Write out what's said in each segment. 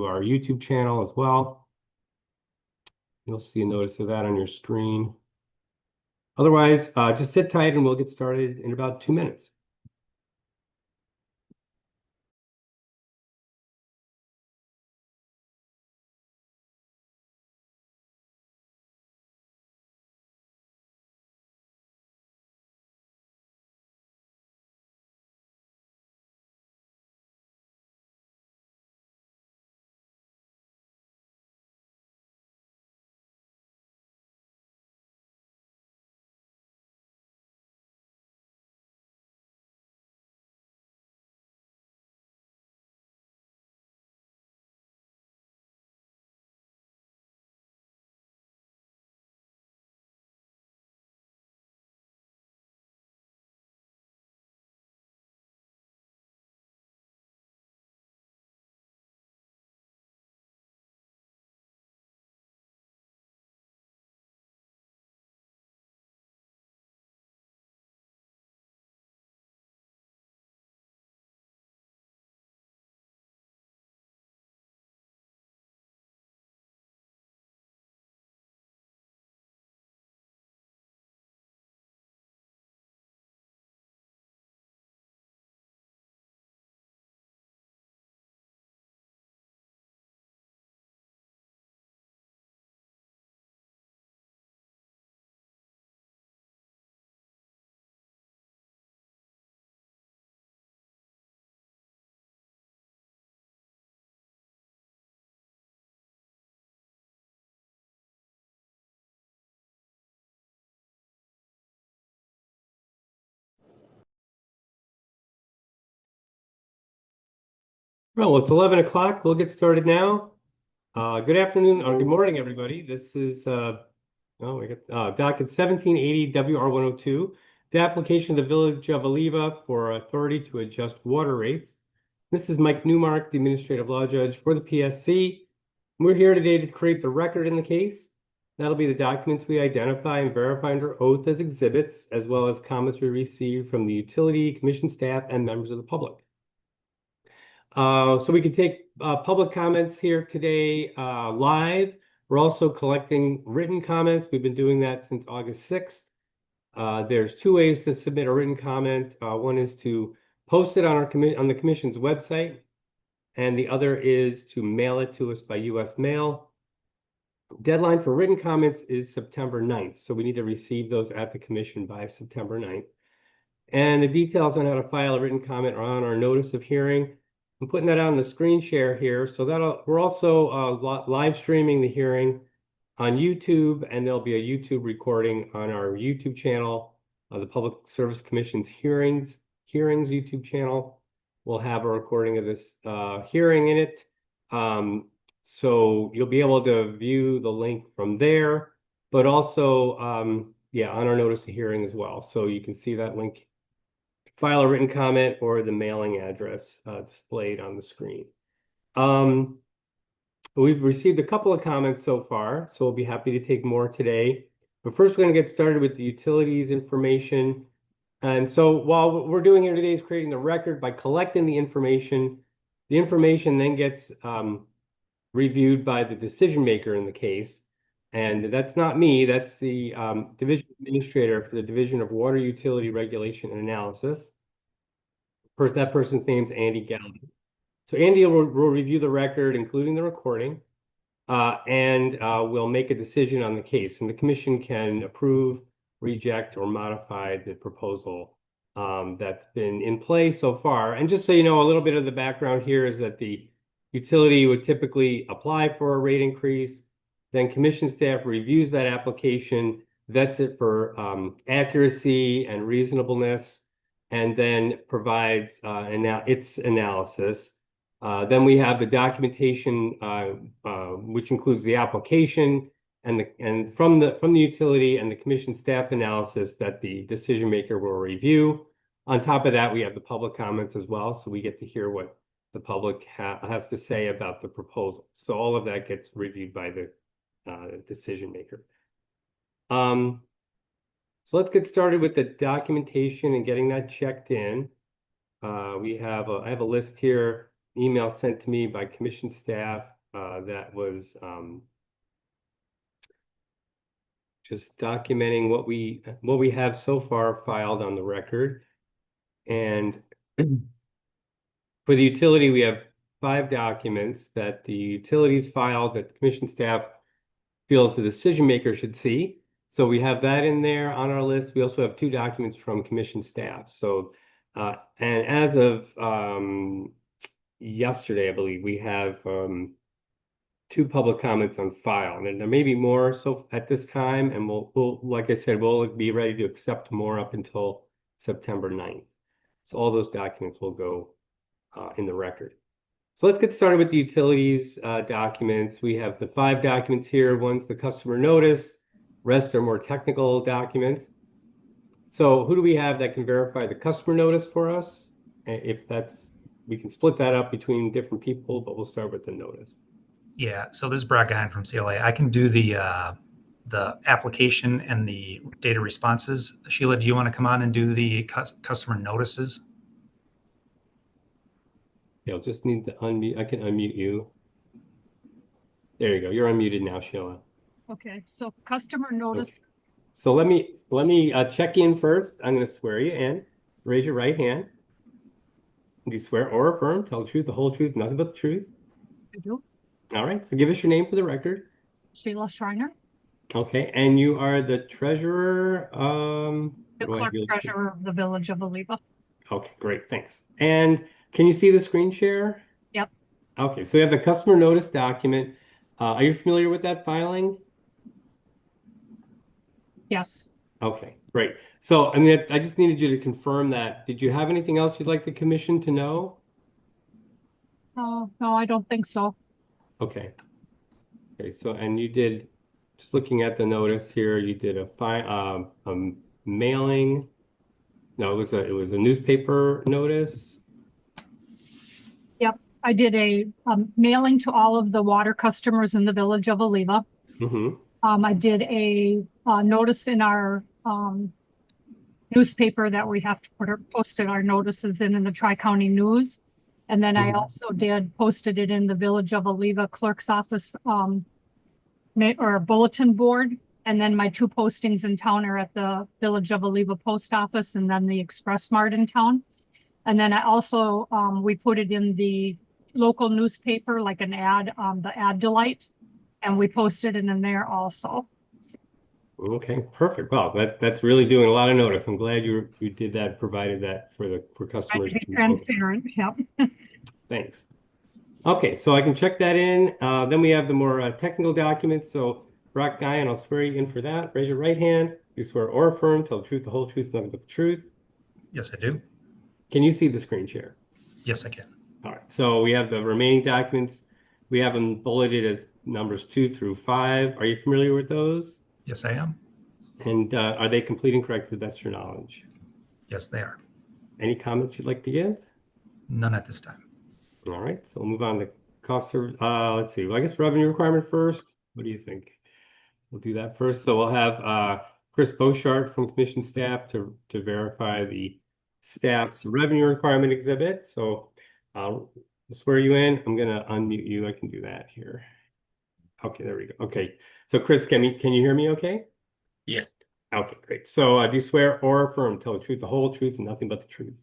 our YouTube channel as well. You'll see a notice of that on your screen. Otherwise, just sit tight and we'll get started in about 2 minutes. Well, it's 11 o'clock. We'll get started now. Good afternoon or good morning, everybody. This is we got docket 1780 WR102, the application of the Village of Eleva for authority to adjust water rates. This is Mike Newmark, the Administrative Law Judge for the PSC. We're here today to create the record in the case. That'll be the documents we identify and verify under oath as exhibits, as well as comments we receive from the utility, commission staff, and members of the public. So we can take public comments here today live. We're also collecting written comments. We've been doing that since August 6th. There's 2 ways to submit a written comment. One is to post it on the commission's website, and the other is to mail it to us by U.S. mail. Deadline for written comments is September 9th, so we need to receive those at the commission by September 9th. And the details on how to file a written comment are on our notice of hearing. I'm putting that on the screen share here. So we're also live streaming the hearing on YouTube, and there'll be a YouTube recording on our YouTube channel, the Public Service Commission's hearings YouTube channel. We'll have a recording of this hearing in it. So you'll be able to view the link from there, but also, on our notice of hearing as well. So you can see that link, file a written comment, or the mailing address displayed on the screen. We've received a couple of comments so far, so we'll be happy to take more today. But first, we're going to get started with the utilities information. And so while what we're doing here today is creating the record by collecting the information then gets reviewed by the decision maker in the case. And that's not me, that's the division administrator for the Division of Water Utility Regulation and Analysis. That person's name's Andy Galdi. So Andy will review the record, including the recording, and we'll make a decision on the case. And the commission can approve, reject, or modify the proposal that's been in play so far. And just so you know, a little bit of the background here is that the utility would typically apply for a rate increase. Then commission staff reviews that application, vets it for accuracy and reasonableness, and then provides its analysis. Then we have the documentation, which includes the application and from the utility and the commission staff analysis that the decision maker will review. On top of that, we have the public comments as well, so we get to hear what the public has to say about the proposal. So all of that gets reviewed by the decision maker. So let's get started with the documentation and getting that checked in. I have a list here, email sent to me by commission staff that was just documenting what we have so far filed on the record. And for the utility, we have 5 documents that the utilities filed that the commission staff feels the decision maker should see. So we have that in there on our list. We also have 2 documents from commission staff. So, and as of yesterday, I believe we have 2 public comments on file, and there may be more so at this time, and we'll like I said, we'll be ready to accept more up until September 9th. So all those documents will go in the record. So let's get started with the utilities documents. We have the 5 documents here. One's the customer notice. Rest are more technical documents. So who do we have that can verify the customer notice for us? If that's, we can split that up between different people, but we'll start with the notice. Yeah, so this is Brad Guyan from CLA. I can do the application and the data responses. Sheila, do you want to come on and do the customer notices? You'll just need to unmute. I can unmute you. There you go. You're unmuted now, Sheila. Okay, so customer notice. Okay. So let me check in first. I'm going to swear you in. Raise your right hand. Do you swear or affirm, tell the truth, the whole truth, nothing but the truth? I do. All right. So give us your name for the record. Sheila Schreiner, Okay. And you are the treasurer. the clerk treasurer of the Village of Eleva. Okay, great. Thanks. And can you see the screen share? Yep. Okay. So we have the customer notice document. Are you familiar with that filing? Yes. Okay, great. So, I mean, I just needed you to confirm that. Did you have anything else you'd like the commission to know? No, I don't think so. Okay. Okay, so, and you did, just looking at the notice here, you did a mailing. No, it was a newspaper notice. Yep, I did a mailing to all of the water customers in the Village of Eleva. Mm-hmm. I did a notice in our newspaper that we have to post our notices in the Tri-County News. And then I also posted it in the Village of Eleva clerk's office or bulletin board. And then my 2 postings in town are at the Village of Eleva post office and then the Express Mart in town. And then I also, we put it in the local newspaper, like an ad, the Ad Delight, and we posted it in there also. Okay, perfect. Wow, that's really doing a lot of notice. I'm glad you did that, provided that for customers. I be transparent, yep. Thanks. Okay, so I can check that in. Then we have the more technical documents. So Brock Guyan, I'll swear you in for that. Raise your right hand. You swear or affirm, tell the truth, the whole truth, nothing but the truth. Yes, I do. Can you see the screen share? Yes, I can. All right, so we have the remaining documents. We have them bulleted as numbers 2 through 5. Are you familiar with those? Yes, I am. And are they complete and correct to the best of your knowledge? Yes, they are. Any comments you'd like to give? None at this time. All right, so we'll move on to cost of, let's see, well, I guess revenue requirement first. What do you think? We'll do that first. So we'll have Chris Beauchart from commission staff to verify the staff's revenue requirement exhibit. So I'll swear you in. I'm gonna unmute you. I can do that here. Okay, there we go. Okay, so Chris, can you hear me okay? Yes. Okay, great. So do you swear or affirm, tell the truth, the whole truth, and nothing but the truth?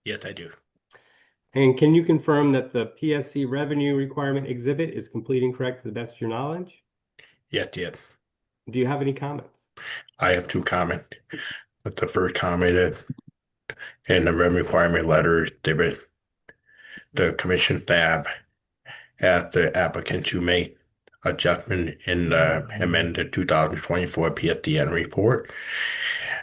Yes, I do. And can you confirm that the PSC revenue requirement exhibit is complete and correct to the best of your knowledge? Yes, yes. Do you have any comments? I have 2 comments. But the first comment is in the revenue requirement letter, the commission staff asked the applicant to make adjustment in the amended 2024 PSDN report.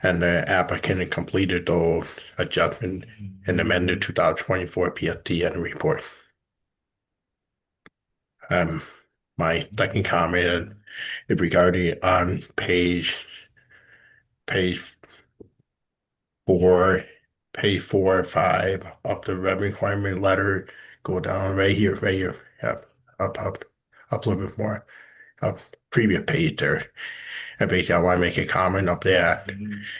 And the applicant completed those adjustments in the amended 2024 PSDN report. My second comment is regarding on page 4 or 5 of the revenue requirement letter. Go down right here. Yep, up a little bit more. Up previous page there. And basically, I want to make a comment up there.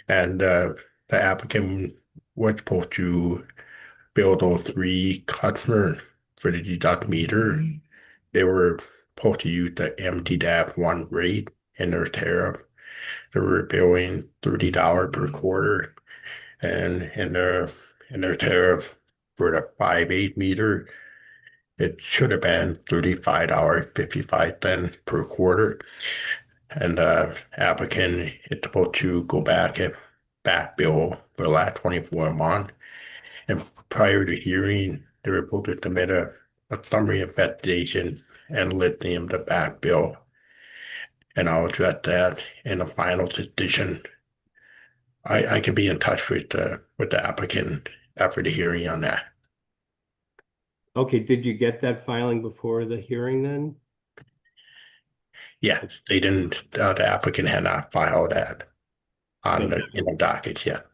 And the applicant was supposed to build those 3 customers for the deduct meter. they were supposed to use the MT-1 rate in their tariff. They were billing $30 per quarter, and in their tariff for the 5/8 meter, it should have been $35.55 per quarter. And applicant is supposed to go back and back bill for the last 24 months. And prior to hearing, they were supposed to submit a summary investigation and lithium the back bill. And I'll address that in a final decision. I can be in touch with the applicant after the hearing on that. Okay, did you get that filing before the hearing then? Yeah, they didn't, the applicant had not filed that on the docket yet.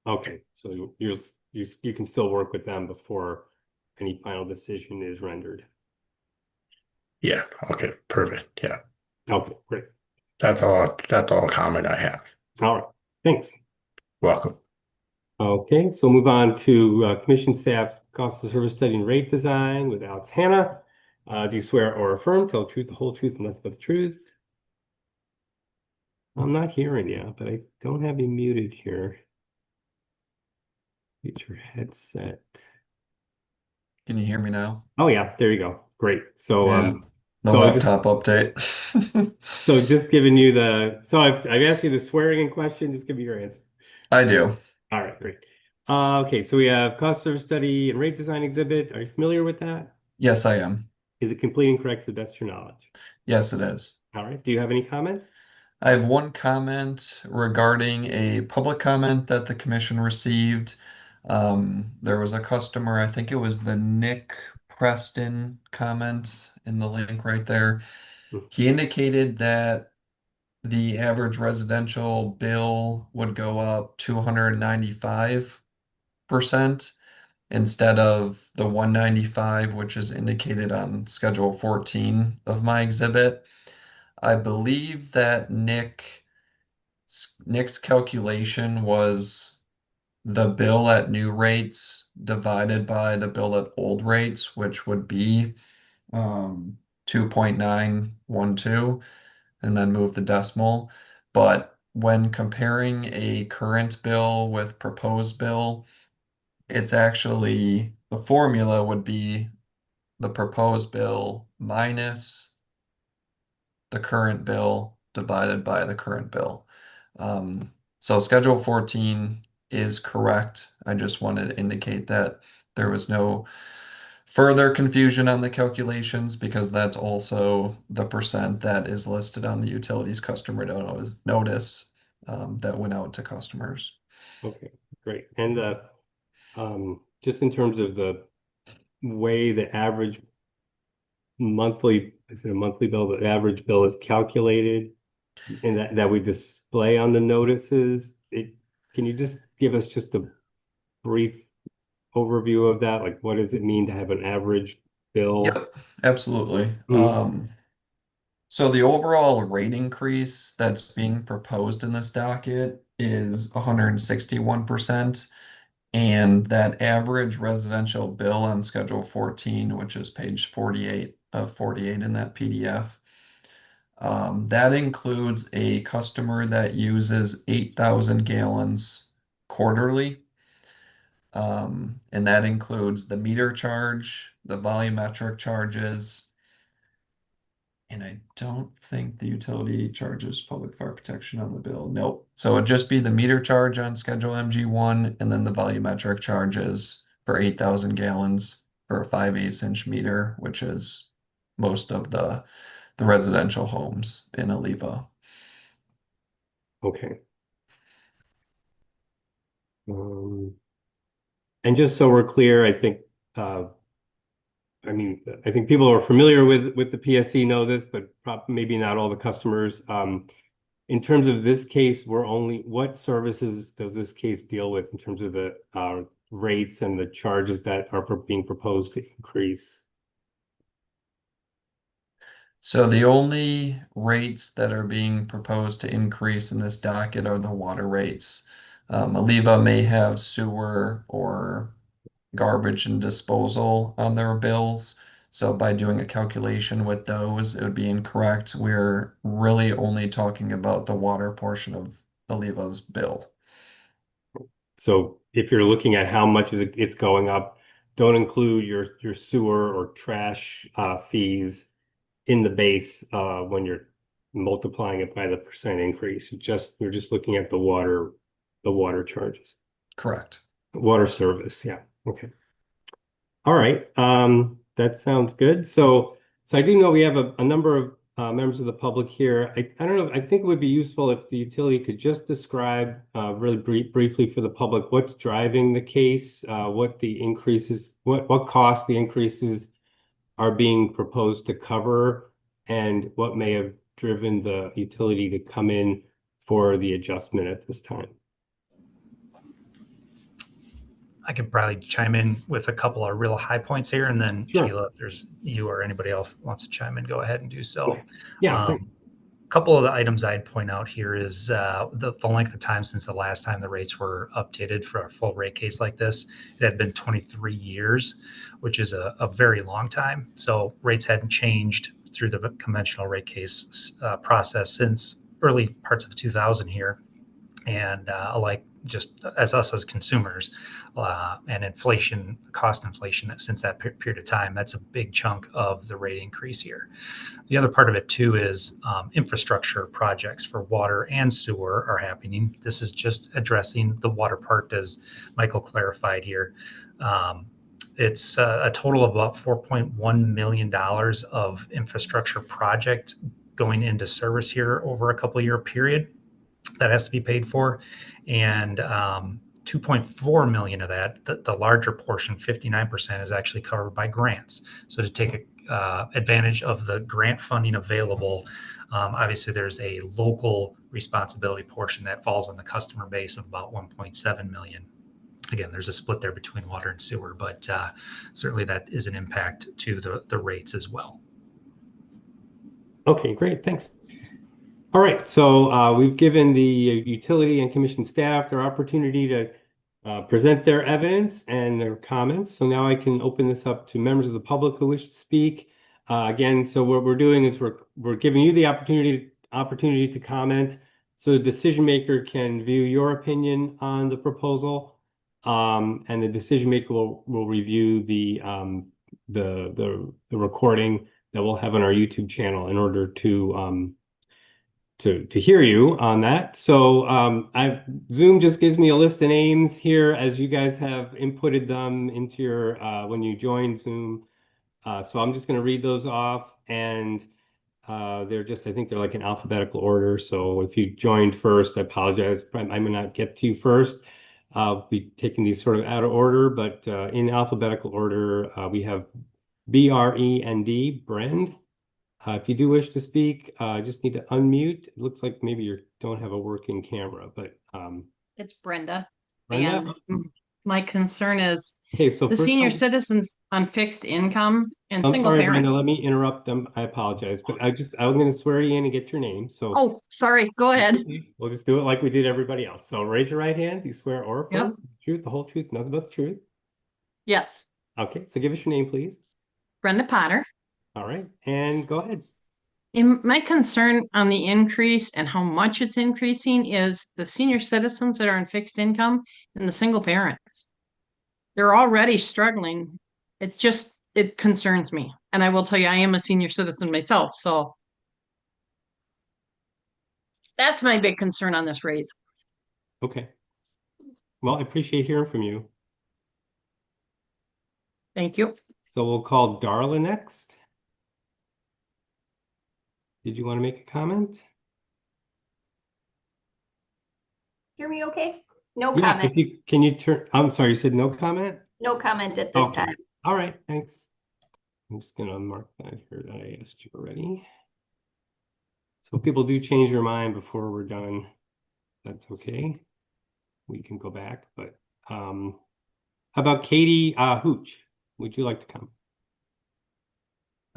Okay, so you can still work with them before any final decision is rendered. Yeah, okay, perfect. Yeah, Okay, great. that's all comment I have. All right, thanks. Welcome. Okay, so move on to commission staff's cost of service study and rate design with Alex Hanna. Do you swear or affirm, tell the truth, the whole truth, and nothing but the truth? I'm not hearing you, but I don't have you muted here. Get your headset. Can you hear me now? Oh yeah, there you go. Great. So Yeah. The so I just- laptop update. so just giving you I've asked you the swearing in question, just give me your answer. I do. All right, great. Okay, so we have cost service study and rate design exhibit. Are you familiar with that? Yes, I am. Is it complete and correct to the best of your knowledge? Yes, it is. All right. Do you have any comments? I have one comment regarding a public comment that the commission received. There was a customer, I think it was the Nick Preston comment in the link right there. He indicated that the average residential bill would go up 295% instead of the 195, which is indicated on Schedule 14 of my exhibit. I believe that Nick's calculation was the bill at new rates divided by the bill at old rates, which would be 2.912, and then move the decimal. But when comparing a current bill with proposed bill, it's actually the formula would be the proposed bill minus the current bill divided by the current bill. So Schedule 14 is correct. I just wanted to indicate that there was no further confusion on the calculations because that's also the percent that is listed on the utilities customer notice that went out to customers. Okay, great. And just in terms of the way the average monthly, is it a monthly bill? The average bill is calculated and that we display on the notices. Can you just give us just a brief overview of that? Like, what does it mean to have an average bill? Yep, absolutely. Mm. So the overall rate increase that's being proposed in this docket is 161%. And that average residential bill on Schedule 14, which is page 48 of 48 in that PDF, that includes a customer that uses 8,000 gallons quarterly. And that includes the meter charge, the volumetric charges, and I don't think the utility charges public fire protection on the bill. Nope. So it'd just be the meter charge on Schedule MG1 and then the volumetric charges for 8,000 gallons for a 5/8 inch meter, which is most of the residential homes in Eleva. Okay. And just so we're clear, I think I think people who are familiar with the PSC know this, but maybe not all the customers. In terms of this case, what services does this case deal with in terms of the rates and the charges that are being proposed to increase? So the only rates that are being proposed to increase in this docket are the water rates. Eleva may have sewer or garbage and disposal on their bills. So by doing a calculation with those, it would be incorrect. We're really only talking about the water portion of Eleva's bill. So if you're looking at how much it's going up, don't include your sewer or trash fees in the base when you're multiplying it by the percent increase. You're just looking at the water charges. Correct. Water service, yeah. Okay. All right. That sounds good. So I do know we have a number of members of the public here. I don't know. I think it would be useful if the utility could just describe really briefly for the public what's driving the case, what the increases, what costs the increases are being proposed to cover, and what may have driven the utility to come in for the adjustment at this time. I could probably chime in with a couple of real high points here, and then Sure. Sheila, if there's you or anybody else wants to chime in, go ahead and do so. Okay. Yeah, great. A couple of the items I'd point out here is the length of time since the last time the rates were updated for a full rate case like this. It had been 23 years, which is a very long time. So rates hadn't changed through the conventional rate case process since early parts of 2000 here. And like just as us as consumers and inflation, cost inflation since that period of time, that's a big chunk of the rate increase here. The other part of it too is infrastructure projects for water and sewer are happening. This is just addressing the water part, as Michael clarified here. It's a total of about $4.1 million of infrastructure project going into service here over a couple year period that has to be paid for. And 2.4 million of that, the larger portion, 59%, is actually covered by grants. So to take advantage of the grant funding available, obviously there's a local responsibility portion that falls on the customer base of about 1.7 million. Again, there's a split there between water and sewer, but certainly that is an impact to the rates as well. Okay, great. Thanks. All right, so we've given the utility and commission staff their opportunity to present their evidence and their comments. So now I can open this up to members of the public who wish to speak. Again, so what we're doing is we're giving you the opportunity to comment, so the decision maker can view your opinion on the proposal, and the decision maker will review the recording that we'll have on our YouTube channel in order to hear you on that. So Zoom just gives me a list of names here as you guys have inputted them into your when you joined Zoom. So I'm just going to read those off, and they're just, I think they're like in alphabetical order. So if you joined first, I apologize. I may not get to you first. I'll be taking these sort of out of order, but in alphabetical order, we have BREND, Brend. If you do wish to speak, just need to unmute. It looks like maybe you don't have a working camera, but it's Brenda. Brenda? And my concern is Okay, so the first senior of all, citizens on fixed income and I'm single sorry, Brenda, parents. let me interrupt them. I apologize, but I'm going to swear you in and get your name. So Oh, sorry. Go ahead. we'll just do it like we did everybody else. So raise your right hand. Do you swear or affirm Yep. the truth, the whole truth, nothing but the truth? Yes. Okay, so give us your name, please. Brenda Potter. All right, and go ahead. And my concern on the increase and how much it's increasing is the senior citizens that are on fixed income and the single parents. They're already struggling. It concerns me. And I will tell you, I am a senior citizen myself. So that's my big concern on this raise. Okay. Well, I appreciate hearing from you. Thank you. So we'll call Darla next. Did you want to make a comment? Hear me okay? No Yeah, comment. can you turn, I'm sorry, you said no comment? No comment at this Okay. time. All right, thanks. I'm just gonna mark that here that I asked you already. So people do change their mind before we're done. That's okay. We can go back, but how about Katie Hooch? Would you like to come?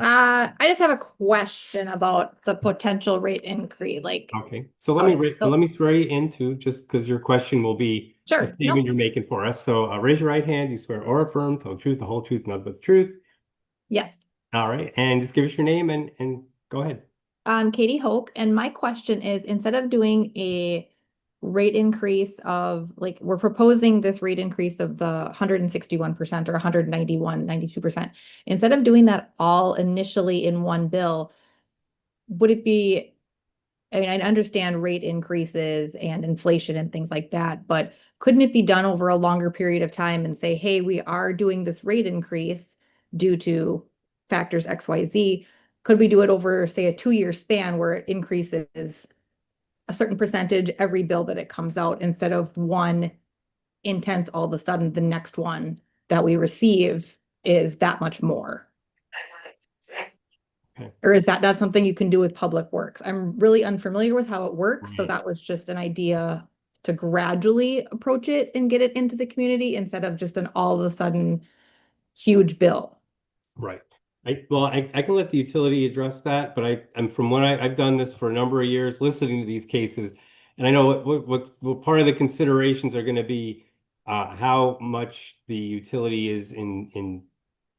I just have a question about the potential rate increase. Like, Okay, so let me swear you in too, just because your question will be Sure, a statement you're making for us. So raise your right hand. You swear or affirm, tell the truth, the whole truth, nothing but the truth. yes, All right, and just give us your name and go ahead. I'm Katie Hoke, and my question is, instead of doing a rate increase of, like, we're proposing this rate increase of the 161% or 191, 92%. Instead of doing that all initially in one bill, would it be, I mean, I understand rate increases and inflation and things like that, but couldn't it be done over a longer period of time and say, hey, we are doing this rate increase due to factors X, Y, Z? Could we do it over, say, a 2-year span where it increases a certain percentage every bill that it comes out, instead of one intense all of a sudden the next one that we receive is that much more? Okay. Or is that not something you can do with Public Works? I'm really unfamiliar with how it works, so Right. that was just an idea to gradually approach it and get it into the community instead of just an all of a sudden huge bill. Right. I can let the utility address that, but I'm from what I've done this for a number of years, listening to these cases, and I know what part of the considerations are going to be how much the utility is in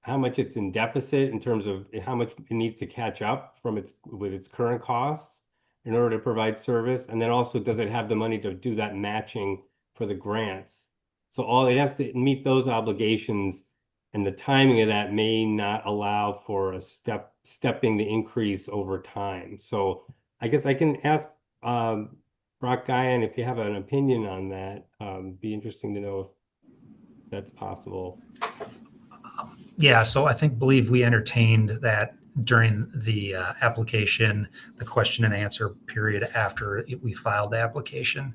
how much it's in deficit in terms of how much it needs to catch up from with its current costs in order to provide service, and then also does it have the money to do that matching for the grants? So all it has to meet those obligations. And the timing of that may not allow for a stepping the increase over time. So I guess I can ask Brock Guyan if you have an opinion on that. Be interesting to know if that's possible. Yeah, so believe we entertained that during the application, the question and answer period after we filed the application,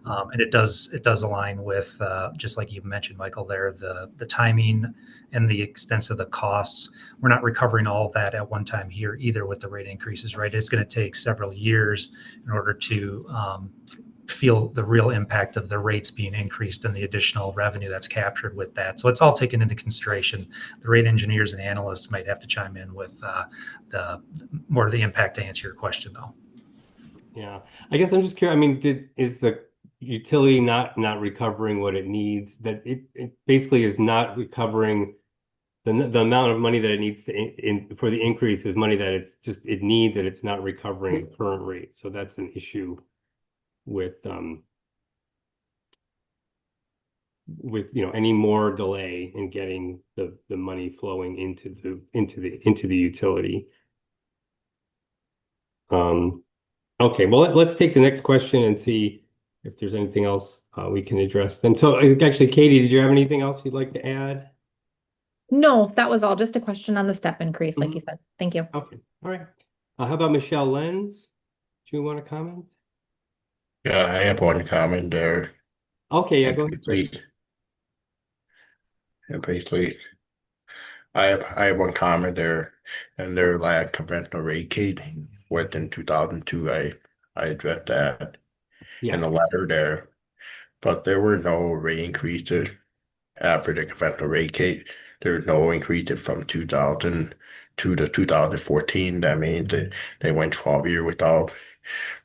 and it does align with just like you mentioned, Michael, there the timing and the extent of the costs. We're not recovering all of that at one time here either with the rate increases, right? It's going to take several years in order to feel the real impact of the rates being increased and the additional revenue that's captured with that. So it's all taken into consideration. The rate engineers and analysts might have to chime in with the more of the impact to answer your question, though. Yeah, I guess I'm just curious. I mean, is the utility not recovering what it needs? That it basically is not recovering the amount of money that it needs to for the increase is money that it needs, and it's not recovering the current rate. So that's an issue with any more delay in getting the money flowing into the utility. Okay, well, let's take the next question and see if there's anything else we can address then. So actually, Katie, did you have anything else you'd like to add? No, that was all. Just a question on the step increase, like you said. Thank you. Okay, all right. How about Michelle Lenz? Do you want to comment? Yeah, I have one comment there. Okay, yeah, go ahead. Basically, I have one comment there, and their lack conventional rate case within 2002. I addressed that in the letter there, but there were no rate increases after the conventional rate case. There was no increases from 2002 to 2014. That means that they went 12 years without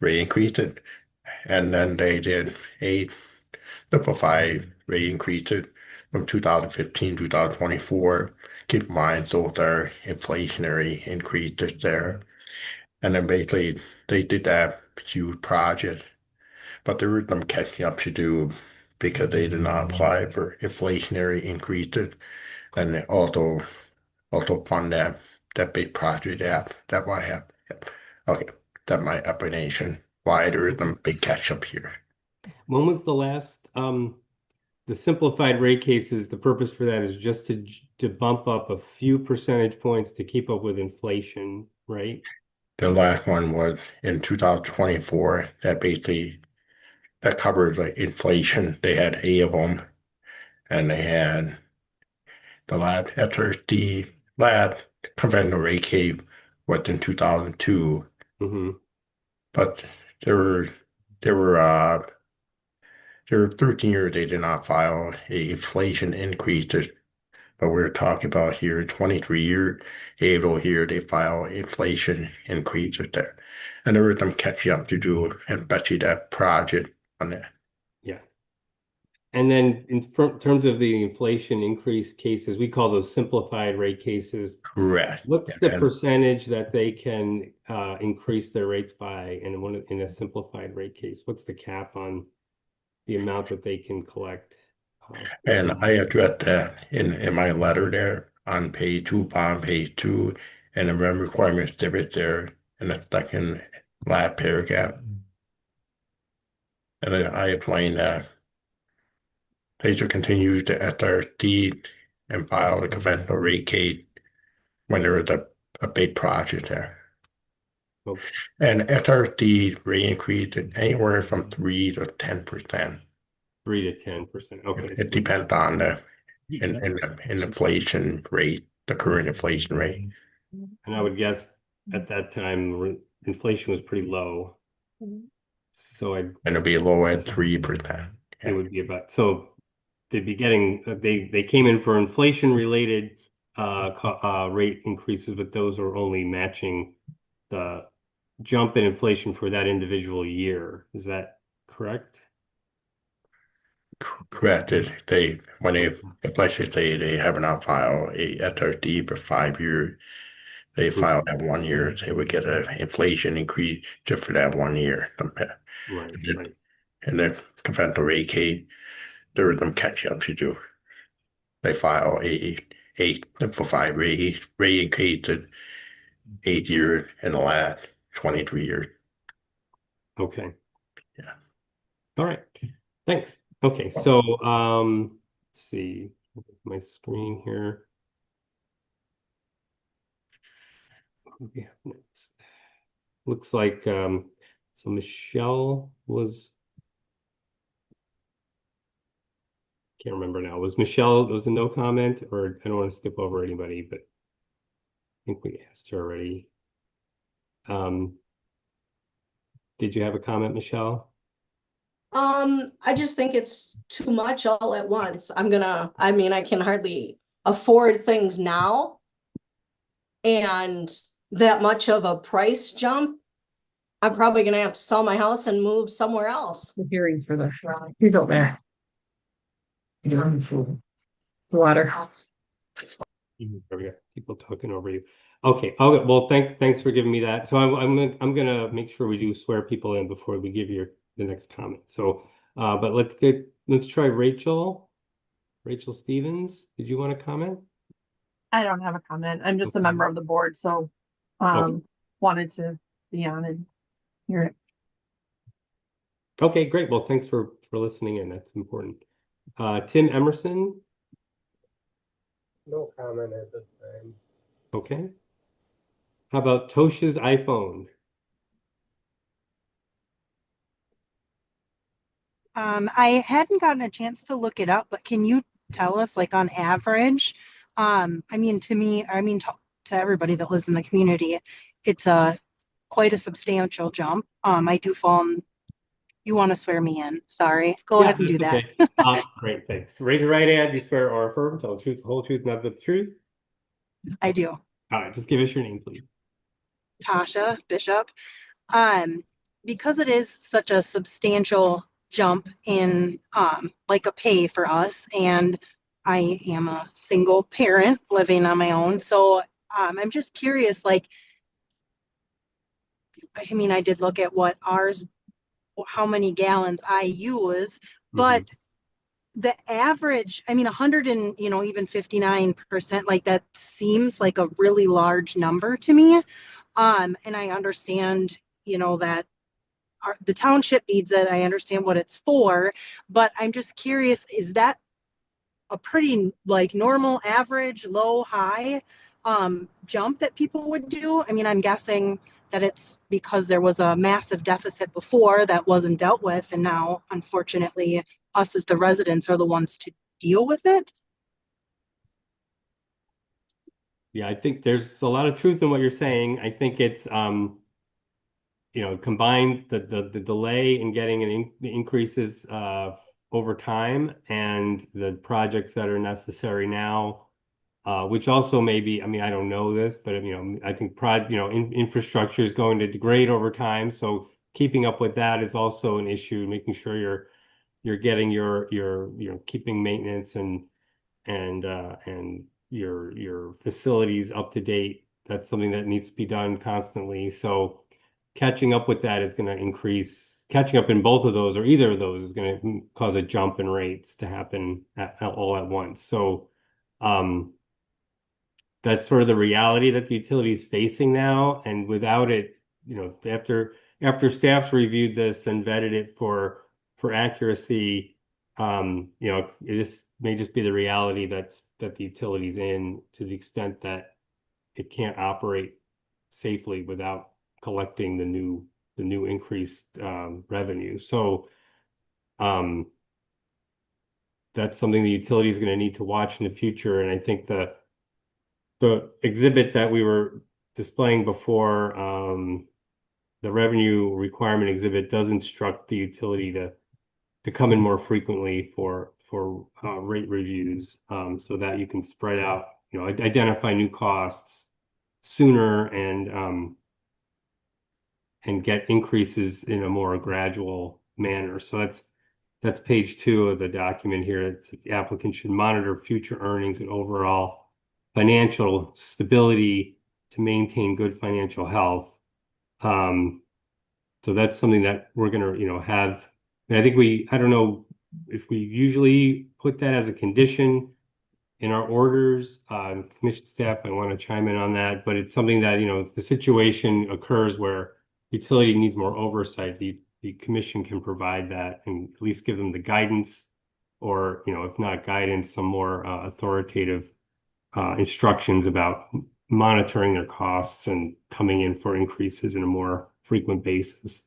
rate increases, and then they did a Triple five rate increases from 2015 to 2024. Keep in mind, those are inflationary increases there. And then basically, they did that huge project, but there was some catching up to do because they did not apply for inflationary increases. And they also fund that big project app. That why I have. Okay, that's my explanation why there is some big catch up here. When was the last the simplified rate cases? The purpose for that is just to bump up a few percentage points to keep up with inflation, right? The last one was in 2024. That covered like inflation. They had 8 of them, and they had the last SRT last conventional rate case was in 2002. But there were there were uh there were 13 years they did not file a inflation increases. But we're talking about here 23 year able here they file inflation increases there. And there was some catching up to do, and especially that project on that. Yeah. And then in terms of the inflation increase cases, we call those simplified rate cases. Correct. What's the And percentage that they can increase their rates by in a simplified rate case? What's the cap on the amount that they can collect? And I addressed that in my letter there on page 2, bottom page 2, and the rem requirement exhibit there in the second last paragraph. And I explained that they should continue to SRT and file the conventional rate case when there is a big project there. Okay. And SRT rate increase is anywhere from 3 to 10%. 3 to 10%. Okay. It depends on the inflation rate, the current inflation rate. And I would guess at that time inflation was pretty low. So And it'll be low at 3%. it would be about, so they'd be getting, they came in for inflation related rate increases, but those are only matching the jump in inflation for that individual year. Is that correct? Correct. When they have not filed a SRD for 5 years, they file that 1 year, they would get an inflation increase just for that 1 year. Right, right. And the conventional rate case, there are some catch ups to do. They file a simplified rate increase at 8 years in the last 23 years. Okay. Yeah. All right. Thanks. Okay, so let's see my screen here. What do we have next? Looks like so Michelle was, can't remember now. Was a no comment, or I don't want to skip over anybody, but I think we asked her already. Did you have a comment, Michelle? I just think it's too much all at once. I can hardly afford things now. And that much of a price jump, I'm probably gonna have to sell my house and move somewhere else. The hearing for the, he's out there. Water. We got people talking over you. Okay. Okay. Well, thanks for giving me that. So I'm gonna make sure we do swear people in before we give you the next comment. So, but let's try Rachel. Rachel Stevens, did you want to comment? I don't have a comment. I'm just a Okay. member of the board, so Okay. wanted to be on and hear it. Okay, great. Well, thanks for listening in. That's important. Tim Emerson. No comment at this time. Okay. How about Tosha's iPhone? I hadn't gotten a chance to look it up, but can you tell us, like, on average? To everybody that lives in the community, it's quite a substantial jump. I do fall in. You want to swear me in? Sorry. Go ahead and do that. Okay. Great, thanks. Raise your right hand. Do you swear or affirm, tell the truth, the whole truth, nothing but the truth? I do. All right, just give us your name, please. Tasha Bishop. Because it is such a substantial jump in like a pay for us, and I am a single parent living on my own. So I'm just curious, like, I did look at how many gallons I use, but the average, 100 and, even 59%, like, that seems like a really large number to me. And I understand, that the township needs it. I understand what it's for, but I'm just curious, is that a pretty, like, normal, average, low, high jump that people would do? I'm guessing that it's because there was a massive deficit before that wasn't dealt with, and now, unfortunately, us as the residents are the ones to deal with it. Yeah, I think there's a lot of truth in what you're saying. I think it's combined the delay in getting the increases over time and the projects that are necessary now, which also maybe, I don't know this, but I think infrastructure is going to degrade over time. So keeping up with that is also an issue, making sure you're you're getting your keeping maintenance and your facilities up to date. That's something that needs to be done constantly. So catching up with that is going to increase, catching up in both of those or either of those is going to cause a jump in rates to happen all at once. So that's sort of the reality that the utility is facing now. And without it, after staff's reviewed this and vetted it for accuracy, this may just be the reality that the utility's in, to the extent that it can't operate safely without collecting the new increased revenue. So that's something the utility is going to need to watch in the future. And I think the exhibit that we were displaying before, the revenue requirement exhibit, does instruct the utility to come in more frequently for rate reviews, so that you can spread out, identify new costs sooner and get increases in a more gradual manner. So that's page 2 of the document here. It's the applicant should monitor future earnings and overall financial stability to maintain good financial health. So that's something that we're going to, have. And I think I don't know if we usually put that as a condition in our orders. Commission staff might want to chime in on that, but it's something that, if the situation occurs where utility needs more oversight, the commission can provide that and at least give them the guidance, or, if not guidance, some more authoritative instructions about monitoring their costs and coming in for increases in a more frequent basis.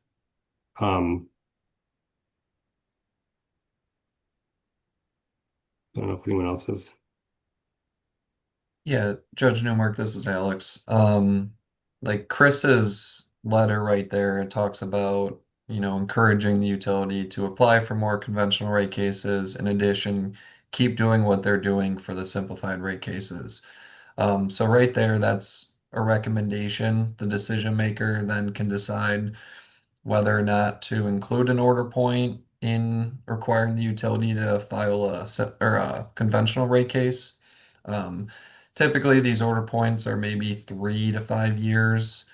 I don't know if anyone else has. Yeah, Judge Newmark, this is Alex. Like Chris's letter right there, it talks about, encouraging the utility to apply for more conventional rate cases. In addition, keep doing what they're doing for the simplified rate cases. So right there, that's a recommendation. The decision maker then can decide whether or not to include an order point in requiring the utility to file a conventional rate case. Typically, these order points are maybe 3 to 5 years.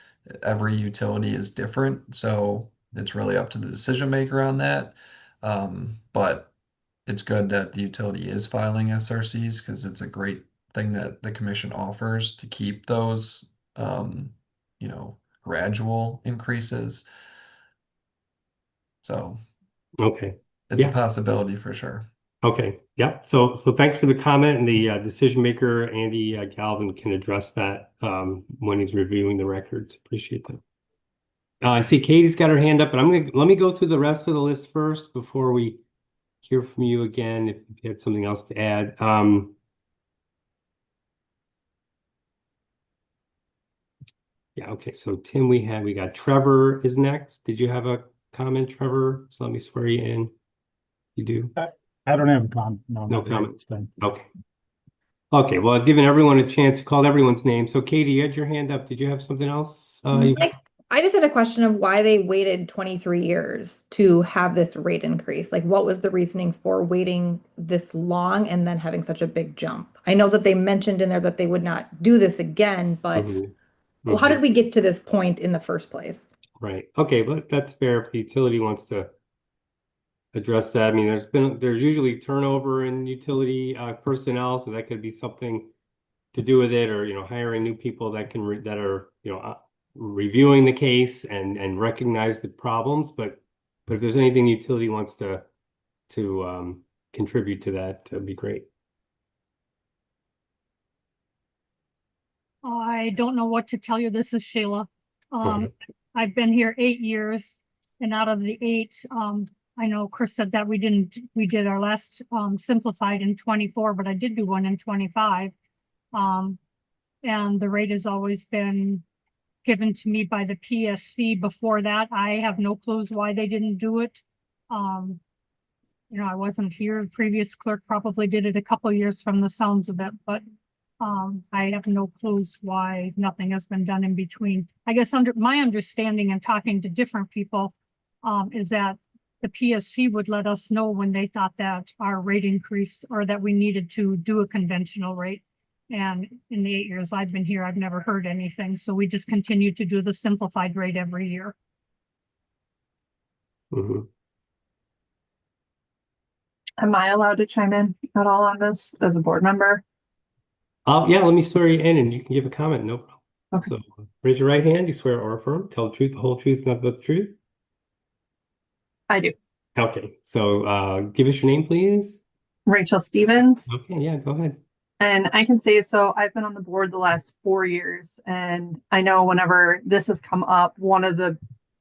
Every utility is different, so it's really up to the decision maker on that. But it's good that the utility is filing SRCs, because it's a great thing that the commission offers to keep those, gradual increases. So Okay. it's Yeah. a possibility for sure. Okay. Yeah. So thanks for the comment, and the decision maker, Andy Galvin, can address that when he's reviewing the records. Appreciate that. I see Katie's got her hand up, but let me go through the rest of the list first before we hear from you again, if you had something else to add. Yeah, okay. So Tim, we got Trevor is next. Did you have a comment, Trevor? So let me swear you in. You do? I don't have a comment. No comment. Okay. Okay, well, I've given everyone a chance, called everyone's name. So Katie, you had your hand up. Did you have something else? I just had a question of why they waited 23 years to have this rate increase. Like, what was the reasoning for waiting this long and then having such a big jump? I know that they mentioned in there that they would not do this again, but how did we get to this point in the first place? Right. Okay, but that's fair if the utility wants to address that. I mean, there's usually turnover in utility personnel, so that could be something to do with it, or hiring new people that can that are reviewing the case and recognize the problems. But if there's anything the utility wants to contribute to that, would be great. I don't know what to tell you. This is Sheila. I've been here 8 years, and out of the 8, I know Chris said that we did our last simplified in 24, but I did do one in 25. And the rate has always been given to me by the PSC before that. I have no clues why they didn't do it. I wasn't here. The previous clerk probably did it a couple years from the sounds of it, but I have no clues why nothing has been done in between. I guess under my understanding and talking to different people is that the PSC would let us know when they thought that our rate increase or that we needed to do a conventional rate. And in the 8 years I've been here, I've never heard anything. So we just continue to do the simplified rate every year. Mhm. Am I allowed to chime in at all on this as a board member? Yeah, let me swear you in and you can give a comment. No problem. Okay. So raise your right hand. You swear or affirm, tell the truth, the whole truth, nothing but the truth. I do. Okay, so give us your name, please. Rachel Stevens. Okay, yeah, go ahead. And I can say, so I've been on the board the last 4 years, and I know whenever this has come up, one of the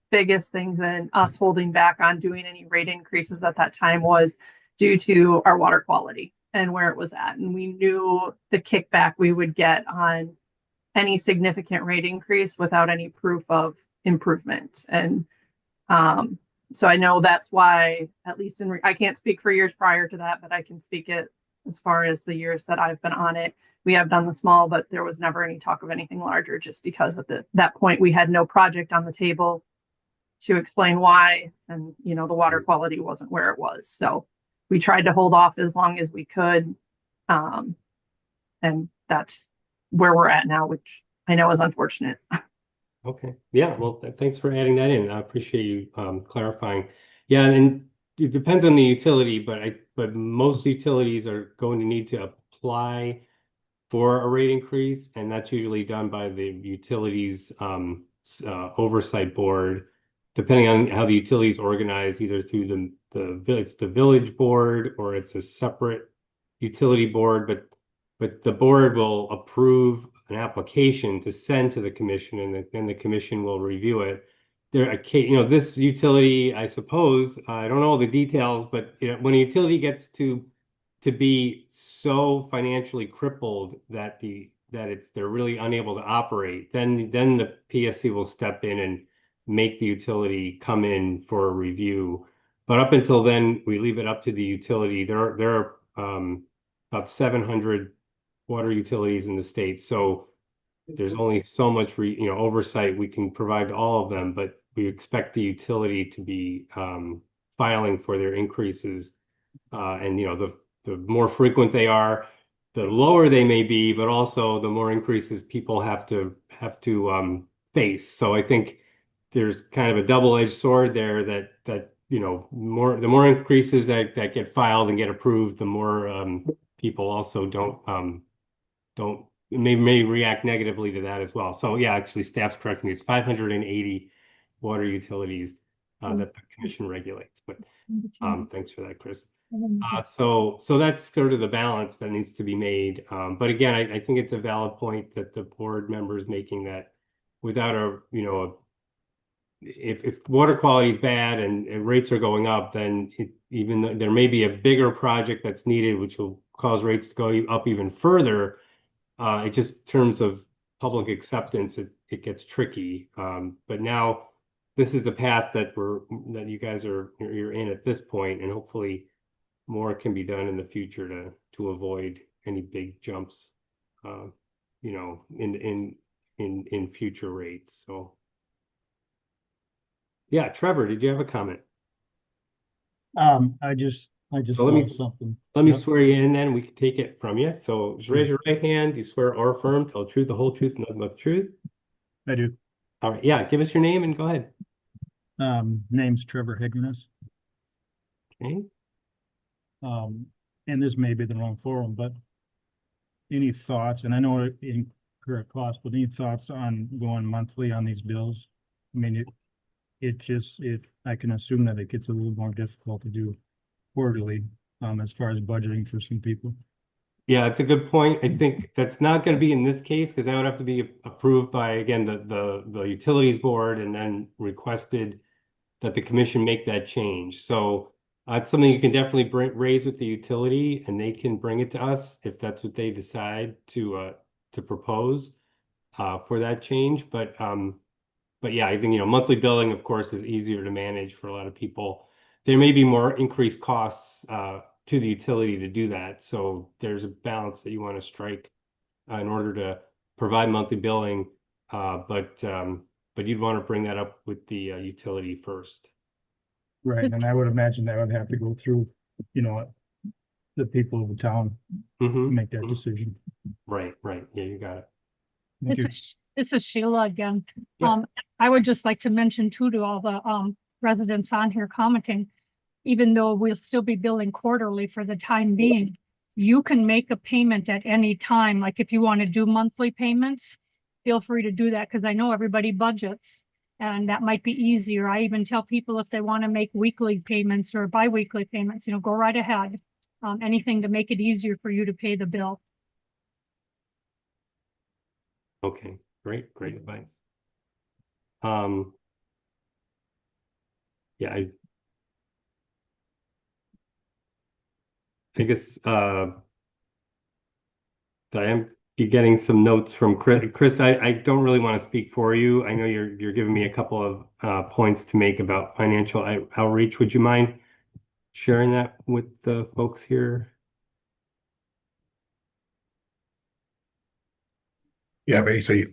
biggest things in us holding back on doing any rate increases at that time was due to our water quality and where it was at. And we knew the kickback we would get on any significant rate increase without any proof of improvement. And so I know that's why, at least I can't speak for years prior to that, but I can speak it as far as the years that I've been on it. We have done the small, but there was never any talk of anything larger just because at that point we had no project on the table to explain why. And, you know, the water quality wasn't where it was. So we tried to hold off as long as we could. And that's where we're at now, which I know is unfortunate. Okay, yeah, well, thanks for adding that in. I appreciate you clarifying. Yeah, and it depends on the utility, but most utilities are going to need to apply for a rate increase, and that's usually done by the utilities oversight board, depending on how the utility is organized, either through it's the village board or it's a separate utility board, but the board will approve an application to send to the commission, and then the commission will review it. This utility, I suppose, I don't know the details, but when a utility gets to be so financially crippled that they're really unable to operate, then the PSC will step in and make the utility come in for a review. But up until then, we leave it up to the utility. There are about 700 water utilities in the state, so there's only so much oversight we can provide to all of them, but we expect the utility to be filing for their increases, and the more frequent they are, the lower they may be, but also the more increases people have to face. So I think there's kind of a double-edged sword there that the more increases that get filed and get approved, the more people also don't may react negatively to that as well. So yeah, actually staff's correcting me. It's 580 water utilities that the commission regulates. But thanks for that, Chris. So that's sort of the balance that needs to be made. But again, I think it's a valid point that the board member is making, that without if water quality is bad and rates are going up, then even though there may be a bigger project that's needed, which will cause rates to go up even further. It just, in terms of public acceptance, it gets tricky. But now this is the path that you guys you're in at this point, and hopefully more can be done in the future to avoid any big jumps, in future rates. So yeah, Trevor, did you have a comment? I just So let me thought something. me Yep. swear you in, then we can take it from you. So just raise your right hand. Do you swear or affirm, tell the truth, the whole truth, and nothing but the truth? I do. All right, yeah, give us your name and go ahead. Name's Trevor Higgins. Okay. And this may be the wrong forum, but any thoughts, and I know it incur a cost, but any thoughts on going monthly on these bills? I mean, I can assume that it gets a little more difficult to do quarterly, as far as budgeting for some people. Yeah, it's a good point. I think that's not going to be in this case, because that would have to be approved by, again, the utilities board, and then requested that the commission make that change. So it's something you can definitely raise with the utility, and they can bring it to us if that's what they decide to propose for that change. But yeah, I think monthly billing, of course, is easier to manage for a lot of people. There may be more increased costs to the utility to do that. So there's a balance that you want to strike in order to provide monthly billing, but you'd want to bring that up with the utility first. Right, and I would imagine that would have to go through, you know, the people of the town to Mhm. make that decision. Right, yeah, you got it. Thank you. This is Sheila again. Yeah. I would just like to mention too, to all the residents on here commenting, even though we'll still be billing quarterly for the time being, you can make a payment at any time. Like if you want to do monthly payments, feel free to do that, because I know everybody budgets and that might be easier. I even tell people if they want to make weekly payments or bi-weekly payments, you know, go right ahead. Anything to make it easier for you to pay the bill. Okay, great advice. Yeah, I guess I am getting some notes from Chris. Chris, I don't really want to speak for you. I know you're giving me a couple of points to make about financial outreach. Would you mind sharing that with the folks here? Yeah, basically,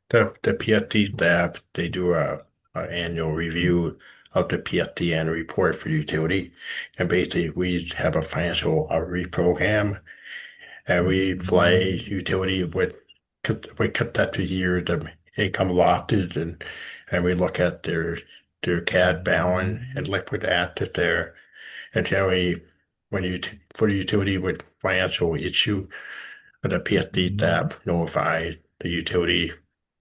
the PFD staff, they do a annual review of the PFD annual report for utility. And basically, we have a financial outreach program, and we fly utility we cut that to year the income losses, and we look at their CAD balance and liquid asset there. And generally, for the utility with financial issue, the PSD staff notify the utility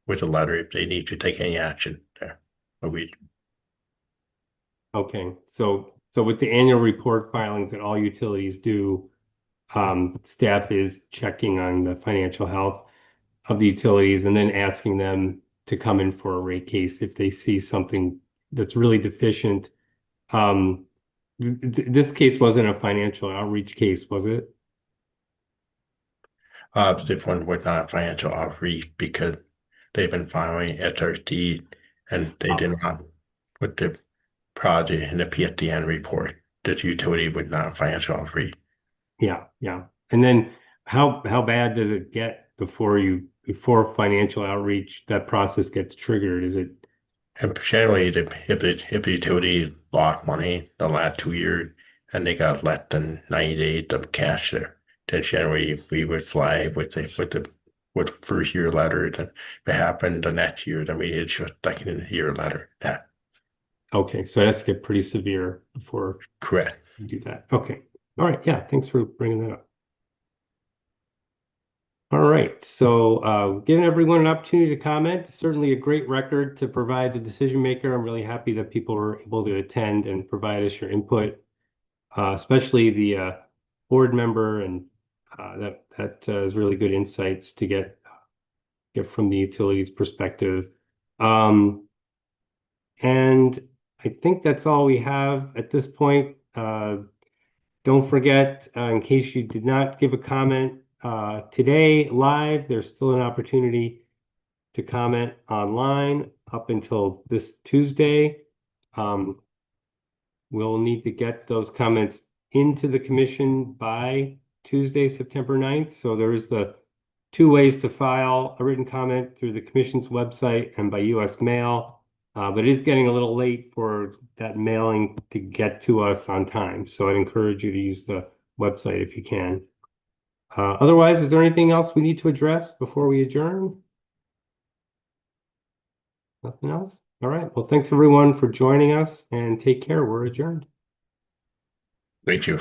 with a letter if they need to take any action there. But we Okay, so with the annual report filings that all utilities do, staff is checking on the financial health of the utilities and then asking them to come in for a rate case if they see something that's really deficient. This case wasn't a financial outreach case, was it? this one was not financial outreach because they've been filing SRT and they did not put the project in the PSDN report. This utility was not financial outreach. Yeah. And then how bad does it get before financial outreach, that process gets triggered? Is it? And generally, if the utility lost money the last 2 years and they got less than 90 days of cash there, then generally we would fly with first year letter. Then if it happened the next year, then we issue a second year letter. Yeah, Okay, so it has to get pretty severe before correct. you do that. Okay. All right. Yeah, thanks for bringing that up. All right, so giving everyone an opportunity to comment, certainly a great record to provide the decision maker. I'm really happy that people were able to attend and provide us your input, especially the board member, and that is really good insights to get from the utilities perspective. And I think that's all we have at this point. Don't forget, in case you did not give a comment today live, there's still an opportunity to comment online up until this Tuesday. We'll need to get those comments into the commission by Tuesday, September 9th. So there is the 2 ways to file a written comment: through the commission's website and by US mail. But it is getting a little late for that mailing to get to us on time. So I'd encourage you to use the website if you can. Otherwise, is there anything else we need to address before we adjourn? Nothing else? All right. Well, thanks everyone for joining us, and take care. We're adjourned. Thank you.